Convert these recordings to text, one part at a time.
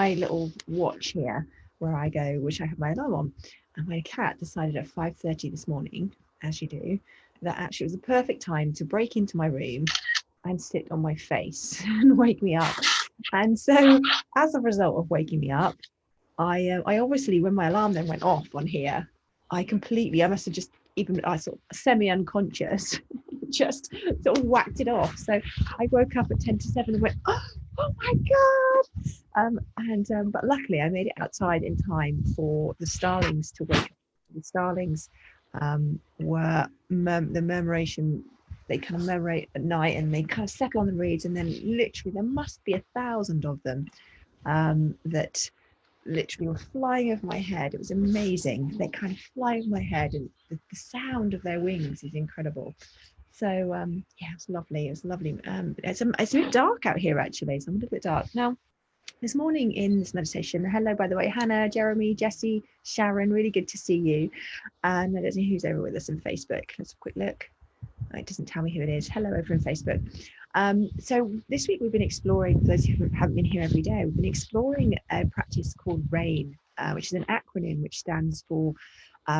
my little watch here where I go, which I have my alarm on. And my cat decided at 5:30 this morning, as you do, that actually it was the perfect time to break into my room and sit on my face and wake me up. And so, as a result of waking me up, I obviously, when my alarm then went off on here, I must have just, even I sort of semi-unconscious, just sort of whacked it off. So I woke up at 10 to 7 and went, oh my God. But luckily I made it outside in time for the starlings to wake up. The starlings were the murmuration. They kind of murmurate at night and they kind of settle on the reeds, and then literally there must be 1,000 of them that literally were flying over my head. It was amazing. They kind of fly over my head, and the sound of their wings is incredible. So yeah, it was lovely. It was lovely. It's a bit dark out here actually, so I'm a little bit dark now. This morning in this meditation, hello by the way, Hannah, Jeremy, Jesse, Sharon, really good to see you. And I don't know who's over with us on Facebook. Let's have a quick look. It doesn't tell me who it is. Hello over on Facebook. So this week we've been exploring, for those who haven't been here every day, we've been exploring a practice called R.A.I.N, which is an acronym which stands for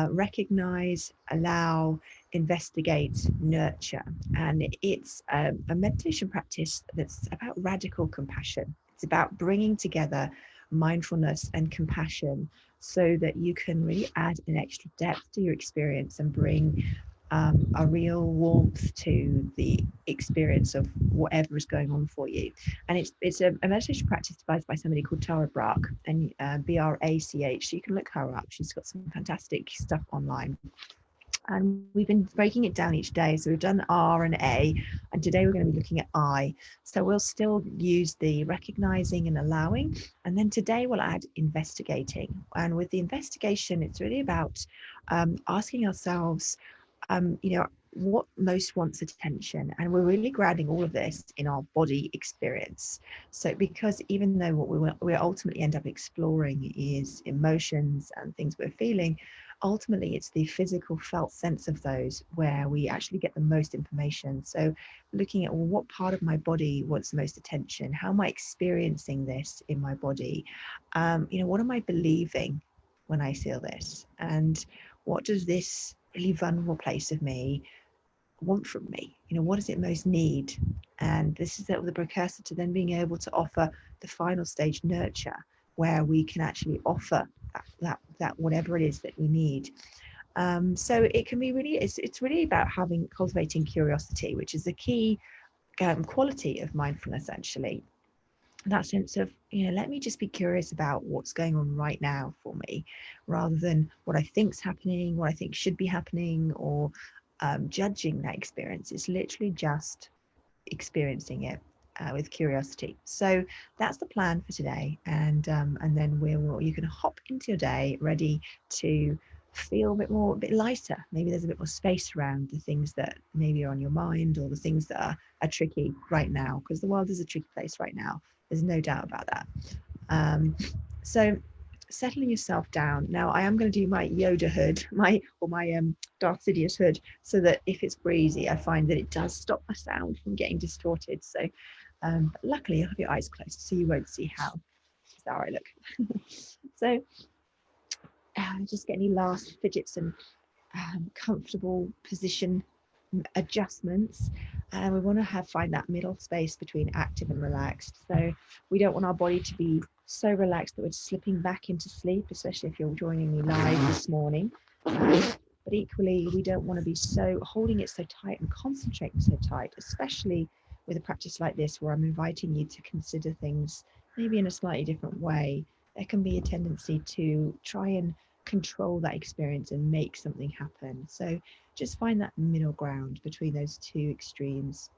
recognize, allow, investigate, nurture. And it's a meditation practice that's about radical compassion. It's about bringing together mindfulness and compassion so that you can really add an extra depth to your experience and bring a real warmth to the experience of whatever is going on for you. And it's a meditation practice devised by somebody called Tara Brach, and Brach. So you can look her up. She's got some fantastic stuff online. And we've been breaking it down each day. So we've done R and A, and today we're going to be looking at I. So we'll still use the recognizing and allowing. And then today we'll add investigating. And with the investigation, it's really about asking ourselves, what most wants attention, and we're really grounding all of this in our body experience. So because even though what we ultimately end up exploring is emotions and things we're feeling, ultimately it's the physical felt sense of those where we actually get the most information. So looking at, well, what part of my body wants the most attention? How am I experiencing this in my body? What am I believing when I feel this? And what does this really vulnerable place of me want from me? What does it most need? And this is the precursor to then being able to offer the final stage, nurture, where we can actually offer that whatever it is that we need. So it can be really, it's really about cultivating curiosity, which is the key quality of mindfulness actually. That sense of, let me just be curious about what's going on right now for me, rather than what I think's happening, what I think should be happening, or judging that experience. It's literally just experiencing it with curiosity. So that's the plan for today, and then you can hop into your day ready to feel a bit lighter. Maybe there's a bit more space around the things that maybe are on your mind, or the things that are tricky right now, because the world is a tricky place right now. There's no doubt about that. So settling yourself down. Now I am going to do my Yoda hood, my Darth Sidious hood, so that if it's breezy, I find that it does stop my sound from getting distorted. So but luckily you'll have your eyes closed, so you won't see how I look. So just get any last fidgets and comfortable position adjustments, and we want to find that middle space between active and relaxed. So we don't want our body to be so relaxed that we're slipping back into sleep, especially if you're joining me live this morning. But equally, we don't want to be so holding it so tight and concentrating so tight, especially with a practice like this where I'm inviting you to consider things maybe in a slightly different way. There can be a tendency to try and control that experience and make something happen. So just find that middle ground between those two extremes.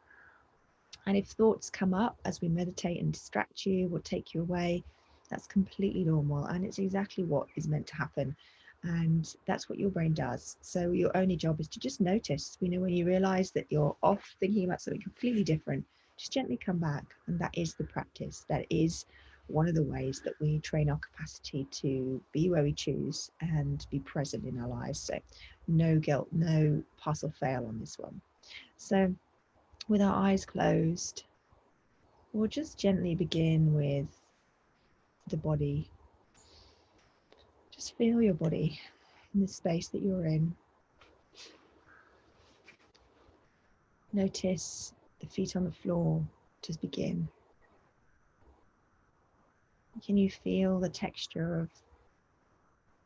And if thoughts come up as we meditate and distract you or take you away, that's completely normal, and it's exactly what is meant to happen. And that's what your brain does. So your only job is to just notice. When you realize that you're off thinking about something completely different, just gently come back. And that is the practice. That is one of the ways that we train our capacity to be where we choose and be present in our lives. So no guilt, no pass or fail on this one. So with our eyes closed, we'll just gently begin with the body. Just feel your body in the space that you're in. Notice the feet on the floor to begin. Can you feel the texture of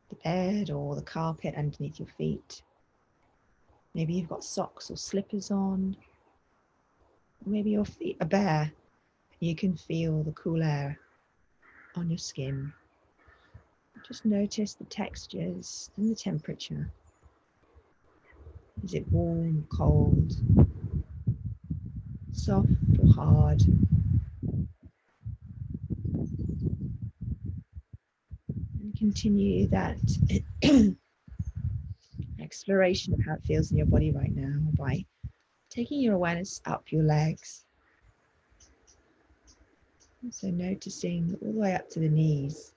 the bed or the carpet underneath your feet? Maybe you've got socks or slippers on. Maybe your feet are bare. You can feel the cool air on your skin. Just notice the textures and the temperature. Is it warm, cold, soft or hard? And continue that exploration of how it feels in your body right now by taking your awareness up your legs. So noticing all the way up to the knees.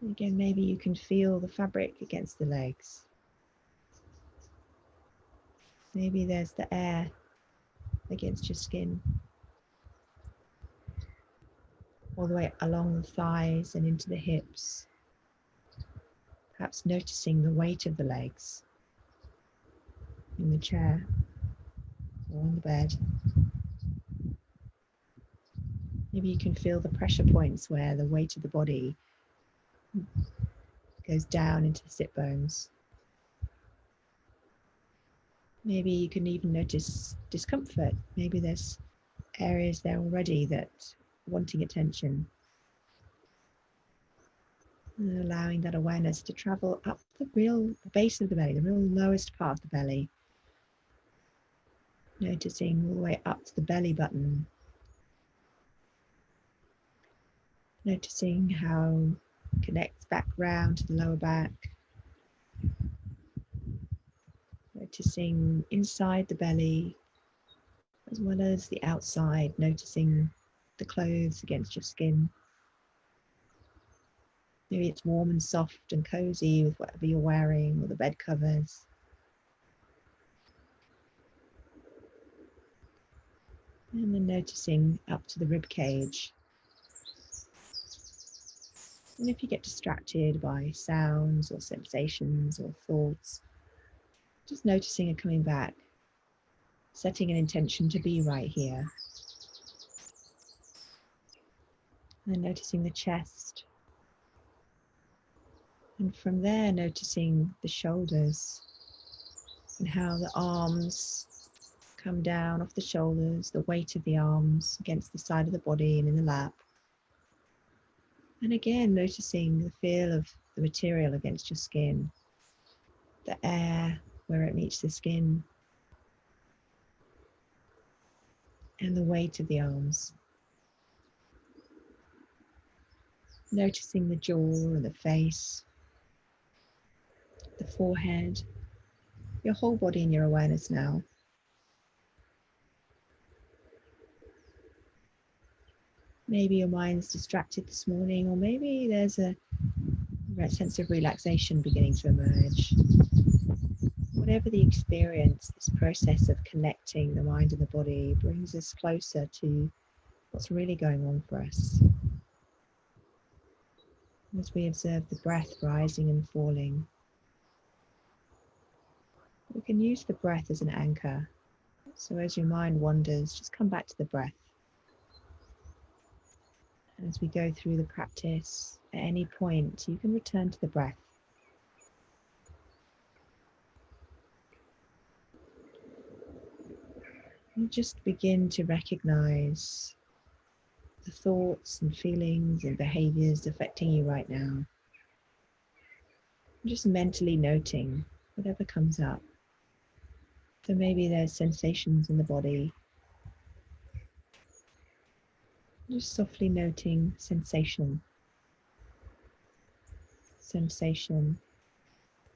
And again, maybe you can feel the fabric against the legs. Maybe there's the air against your skin. All the way along the thighs and into the hips. Perhaps noticing the weight of the legs in the chair or on the bed. Maybe you can feel the pressure points where the weight of the body goes down into the sit bones. Maybe you can even notice discomfort. Maybe there's areas there already that are wanting attention. And allowing that awareness to travel up the real base of the belly, the real lowest part of the belly. Noticing all the way up to the belly button. Noticing how it connects back round to the lower back. Noticing inside the belly as well as the outside, noticing the clothes against your skin. Maybe it's warm and soft and cozy with whatever you're wearing or the bed covers. And then noticing up to the rib cage. And if you get distracted by sounds or sensations or thoughts, just noticing and coming back, setting an intention to be right here. And then noticing the chest. And from there, noticing the shoulders and how the arms come down off the shoulders, the weight of the arms against the side of the body and in the lap. And again, noticing the feel of the material against your skin, the air where it meets the skin, and the weight of the arms. Noticing the jaw and the face, the forehead, your whole body in your awareness now. Maybe your mind's distracted this morning, or maybe there's a sense of relaxation beginning to emerge. Whatever the experience, this process of connecting the mind and the body brings us closer to what's really going on for us. As we observe the breath rising and falling, we can use the breath as an anchor. So as your mind wanders, just come back to the breath. And as we go through the practice, at any point, you can return to the breath. And just begin to recognize the thoughts and feelings and behaviors affecting you right now. Just mentally noting whatever comes up. So maybe there's sensations in the body. Just softly noting sensation. Sensation,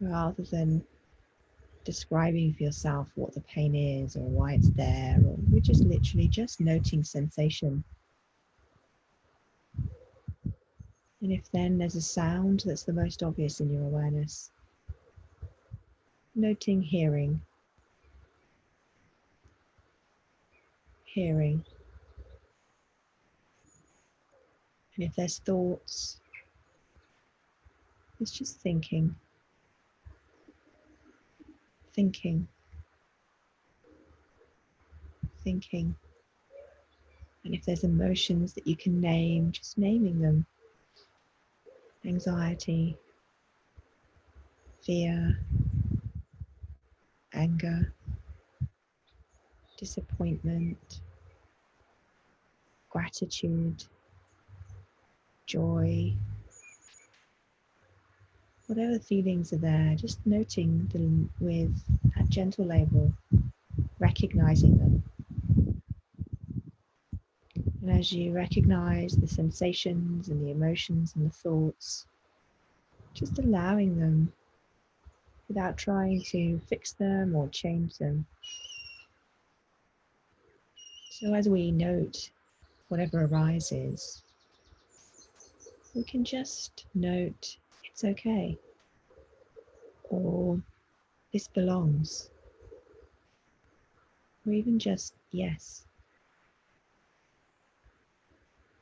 rather than describing for yourself what the pain is or why it's there, or we're just literally just noting sensation. And if then there's a sound that's the most obvious in your awareness, noting hearing. Hearing. And if there's thoughts, it's just thinking. Thinking. And if there's emotions that you can name, just naming them. Anxiety, fear, anger, disappointment, gratitude, joy, whatever feelings are there, just noting them with a gentle label, recognizing them. And as you recognize the sensations and the emotions and the thoughts, just allowing them without trying to fix them or change them. So as we note whatever arises, we can just note it's okay, or this belongs, or even just yes.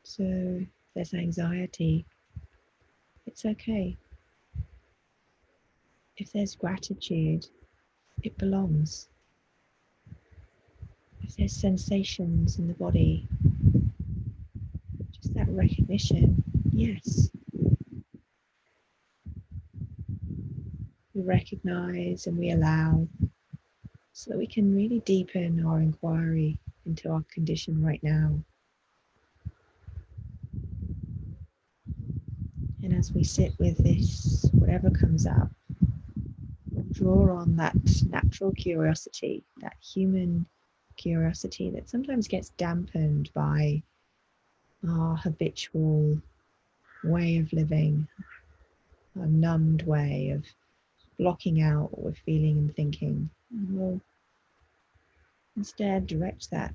So if there's anxiety, it's okay. If there's gratitude, it belongs. If there's sensations in the body, just that recognition, yes. We recognize and we allow, so that we can really deepen our inquiry into our condition right now. And as we sit with this, whatever comes up, draw on that natural curiosity, that human curiosity that sometimes gets dampened by our habitual way of living, a numbed way of blocking out what we're feeling and thinking. And we'll instead direct that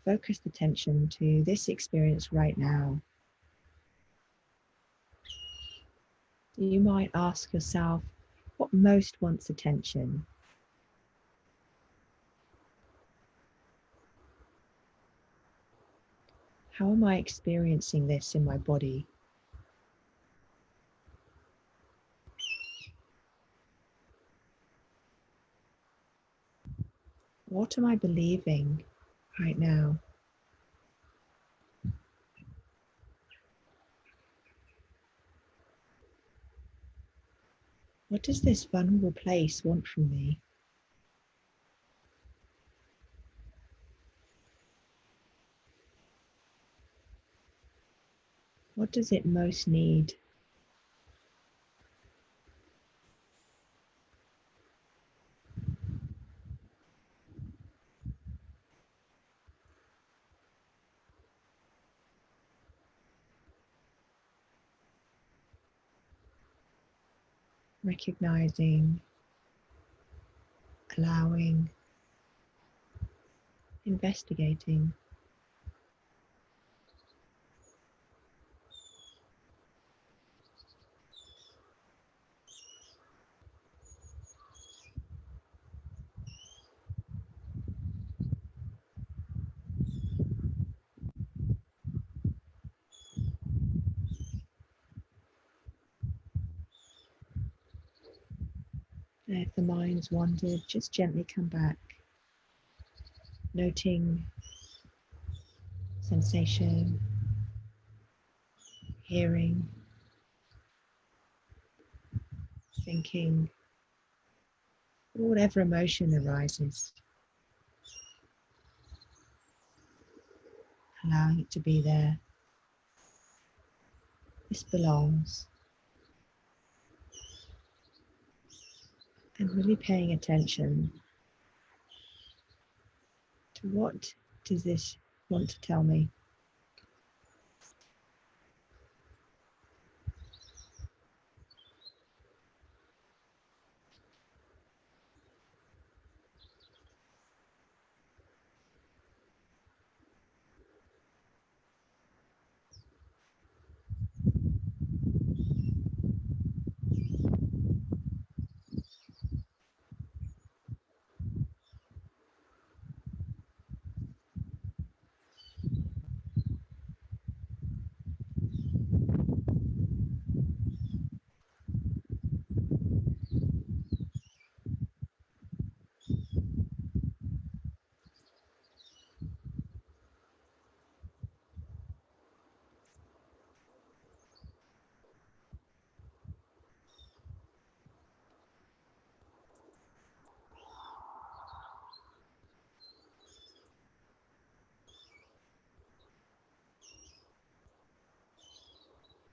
focused attention to this experience right now. You might ask yourself, what most wants attention? How am I experiencing this in my body? What am I believing right now? What does this vulnerable place want from me? What does it most need? Recognizing, allowing, investigating. And if the mind's wandered, just gently come back, noting sensation, hearing, thinking, or whatever emotion arises. Allowing it to be there. This belongs. And really paying attention to what does this want to tell me?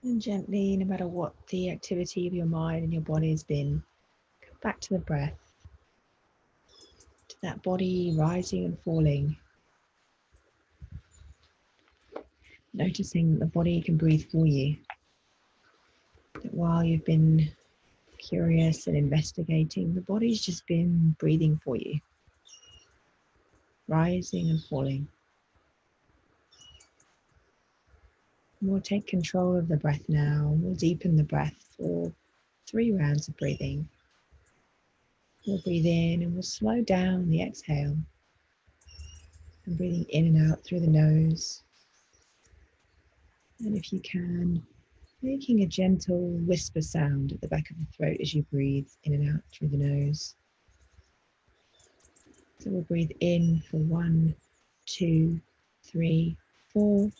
And gently, no matter what the activity of your mind and your body has been, come back to the breath, to that body rising and falling. Noticing that the body can breathe for you. That while you've been curious and investigating, the body's just been breathing for you, rising and falling. We'll take control of the breath now. We'll deepen the breath for 3 rounds of breathing. We'll breathe in and we'll slow down the exhale. And breathing in and out through the nose. And if you can, making a gentle whisper sound at the back of the throat as you breathe in and out through the nose. So we'll breathe in for 1, 2, 3, 4.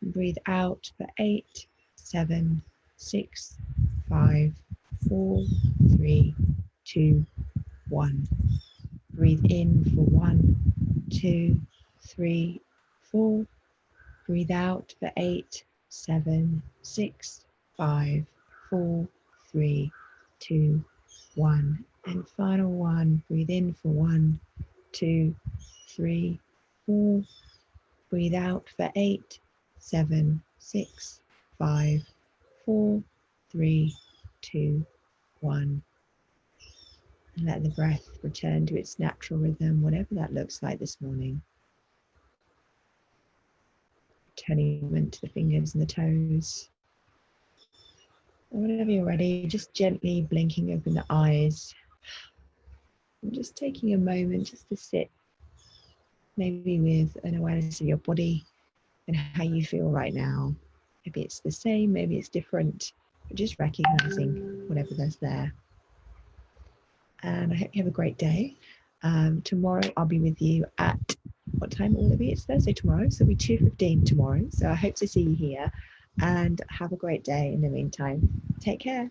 And breathe out for 8, 7, 6, 5, 4, 3, 2, 1. Breathe in for 1, 2, 3, 4. Breathe out for 8, 7, 6, 5, 4, 3, 2, 1. And final one. Breathe in for 1, 2, 3, 4. Breathe out for 8, 7, 6, 5, 4, 3, 2, 1. And let the breath return to its natural rhythm, whatever that looks like this morning. Turning to the fingers and the toes. And whenever you're ready, just gently blinking open the eyes. And just taking a moment just to sit, maybe with an awareness of your body and how you feel right now. Maybe it's the same, maybe it's different, but just recognizing whatever's there. And I hope you have a great day. Tomorrow I'll be with you at what time will it be? It's Thursday tomorrow, so it'll be 2:15 tomorrow. So I hope to see you here and have a great day in the meantime. Take care.